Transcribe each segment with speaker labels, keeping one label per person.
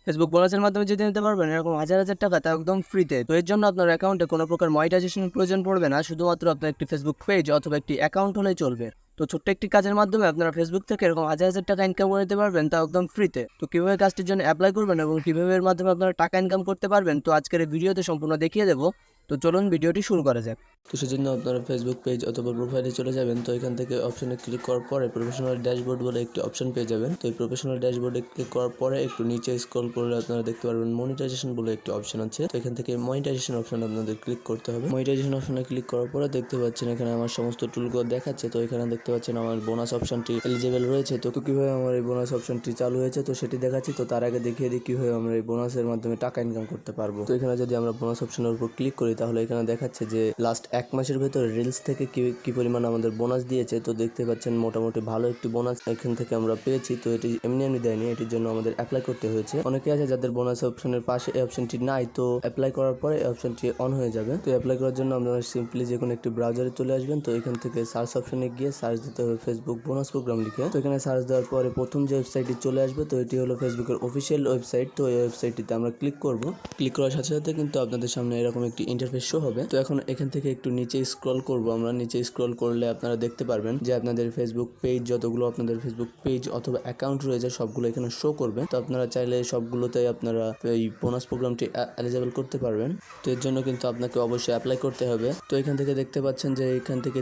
Speaker 1: Facebook বোনাসের মাধ্যমে যদি নিতে পারবেন এরকম হাজার হাজার টাকা তা একদম ফ্রিতে। তো এর জন্য আপনার অ্যাকাউন্টে কোনো প্রকার মনিটাইজেশনের প্রয়োজন পড়বে না, শুধুমাত্র আপনার একটি ফেসবুক পেজ অথবা একটি অ্যাকাউন্ট হলেই চলবে। তো ছোট্ট একটি কাজের মাধ্যমে আপনারা ফেসবুক থেকে এরকম হাজার হাজার টাকা ইনকাম করে নিতে পারবেন, তা একদম ফ্রিতে। তো কিভাবে কাজটির জন্য অ্যাপ্লাই করবেন এবং কিভাবে এর মাধ্যমে আপনারা টাকা ইনকাম করতে পারবেন, তো আজকের এই ভিডিওতে সম্পূর্ণ দেখিয়ে দেবো। তো চলুন ভিডিওটি শুরু করা যাক। তো সেজন্য আপনারা ফেসবুক পেজ অথবা প্রোফাইলে চলে যাবেন। তো এখান থেকে অপশনে ক্লিক করার পরে প্রফেশনাল ড্যাশবোর্ড বলে একটি অপশন পেয়ে যাবেন। তো এই প্রফেশনাল ড্যাশবোর্ডে ক্লিক করার পরে একটু নিচে স্ক্রল করলে আপনারা দেখতে পারবেন মনিটাইজেশন বলে একটি অপশন আছে। তো এখান থেকে মনিটাইজেশন অপশন আপনাদের ক্লিক করতে হবে। মনিটাইজেশন অপশনে ক্লিক করার পরে দেখতে পাচ্ছেন এখানে আমার সমস্ত টুলগুলো দেখাচ্ছে। তো এখানে দেখতে পাচ্ছেন আমার বোনাস অপশনটি এলিজিবল রয়েছে। তো কিভাবে আমার এই বোনাস অপশনটি চালু হয়েছে তো সেটি দেখাচ্ছি। তো তার আগে দেখিয়ে দিই কিভাবে আমরা এই বোনাসের মাধ্যমে টাকা ইনকাম করতে পারবো। তো এখানে যদি আমরা বোনাস অপশনের উপর ক্লিক করি তাহলে এখানে দেখাচ্ছে যে লাস্ট এক মাসের ভেতরে রিলস থেকে কি পরিমাণ আমাদের বোনাস দিয়েছে। তো দেখতে পাচ্ছেন মোটামুটি ভালো একটি বোনাস এখান থেকে আমরা পেয়েছি। তো এটি এমনি দেয়নি, এটির জন্য আমাদের অ্যাপ্লাই করতে হয়েছে। অনেকে আছে যাদের বোনাস অপশনের পাশে এই অপশনটি নাই, তো অ্যাপ্লাই করার পরে এই অপশনটি অন হয়ে যাবে। তো অ্যাপ্লাই করার জন্য আপনারা সিম্পলি যে কোনো একটি ব্রাউজারে চলে আসবেন। তো এখান থেকে সার্চ অপশনে গিয়ে সার্চ দিতে হবে ফেসবুক বোনাস প্রোগ্রাম লিখে। তো এখানে সার্চ দেওয়ার পরে প্রথম যে ওয়েবসাইটটি চলে আসবে, তো এটি হলো ফেসবুকের অফিসিয়াল ওয়েবসাইট। তো এই ওয়েবসাইটটিতে আমরা ক্লিক করব। ক্লিক করার সাথে সাথে কিন্তু আপনাদের সামনে এরকম একটি ইন্টারফেস শো হবে। তো এখন এখান থেকে একটু নিচে স্ক্রল করব। আমরা নিচে স্ক্রল করলে আপনারা দেখতে পারবেন যে আপনাদের ফেসবুক পেজ যতগুলো আপনাদের ফেসবুক পেজ অথবা অ্যাকাউন্ট রয়েছে সবগুলো এখানে শো করবে। তো আপনারা চাইলে সবগুলোতে আপনারা এই বোনাস প্রোগ্রামটি এলিজিবল করতে পারবেন। তো এর জন্য কিন্তু আপনাকে অবশ্যই অ্যাপ্লাই করতে হবে। তো এখান থেকে দেখতে পাচ্ছেন যে এখান থেকে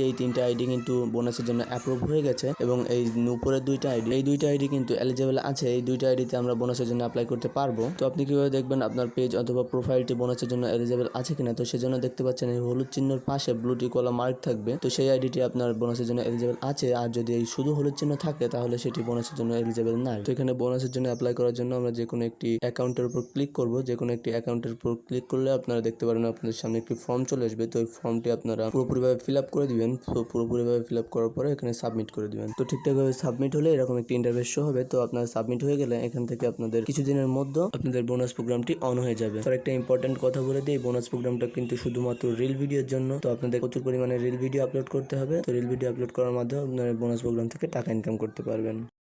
Speaker 1: এই তিনটা আইডি কিন্তু বোনাসের জন্য অ্যাপ্রুভ হয়ে গেছে এবং এই উপরের দুইটা আইডি কিন্তু এলিজিবল আছে। এই দুইটা আইডিতে আমরা বোনাসের জন্য অ্যাপ্লাই করতে পারবো। তো আপনি কিভাবে দেখবেন আপনার পেজ অথবা প্রোফাইলটি বোনাসের জন্য এলিজিবল আছে কিনা? তো সেজন্য দেখতে পাচ্ছেন এই হলুদ চিহ্নের পাশে ব্লু টিক ওয়ালা মার্ক থাকবে। তো সেই আইডিটি আপনার বোনাসের জন্য এলিজিবল আছে। আর যদি এই শুধু হলুদ চিহ্ন থাকে তাহলে সেটি বোনাসের জন্য এলিজিবল নাই। তো এখানে বোনাসের জন্য অ্যাপ্লাই করার জন্য আমরা যে কোনো একটি অ্যাকাউন্টের উপর ক্লিক করব। যে কোনো একটি অ্যাকাউন্টের উপর ক্লিক করলে আপনারা দেখতে পারেন আপনাদের সামনে একটি ফর্ম চলে আসবে। তো এই ফর্মটি আপনারা পুরোপুরিভাবে ফিল আপ করে দিবেন। তো পুরোপুরিভাবে ফিল আপ করার পরে এখানে সাবমিট করে দিবেন। তো ঠিকঠাকভাবে সাবমিট হলে এরকম একটি ইন্টারফেস শো হবে। তো আপনার সাবমিট হয়ে গেলে এখান থেকে আপনাদের কিছুদিনের মধ্যে আপনাদের বোনাস প্রোগ্রামটি অন হয়ে যাবে। তো একটা ইম্পর্টেন্ট কথা বলে দিই, বোনাস প্রোগ্রামটা কিন্তু শুধুমাত্র রিল ভিডিওর জন্য। তো আপনাদের প্রচুর পরিমাণে রিল ভিডিও আপলোড করতে হবে। তো রিল ভিডিও আপলোড করার মাধ্যমে আপনারা বোনাস প্রোগ্রাম থেকে টাকা ইনকাম করতে পারবেন।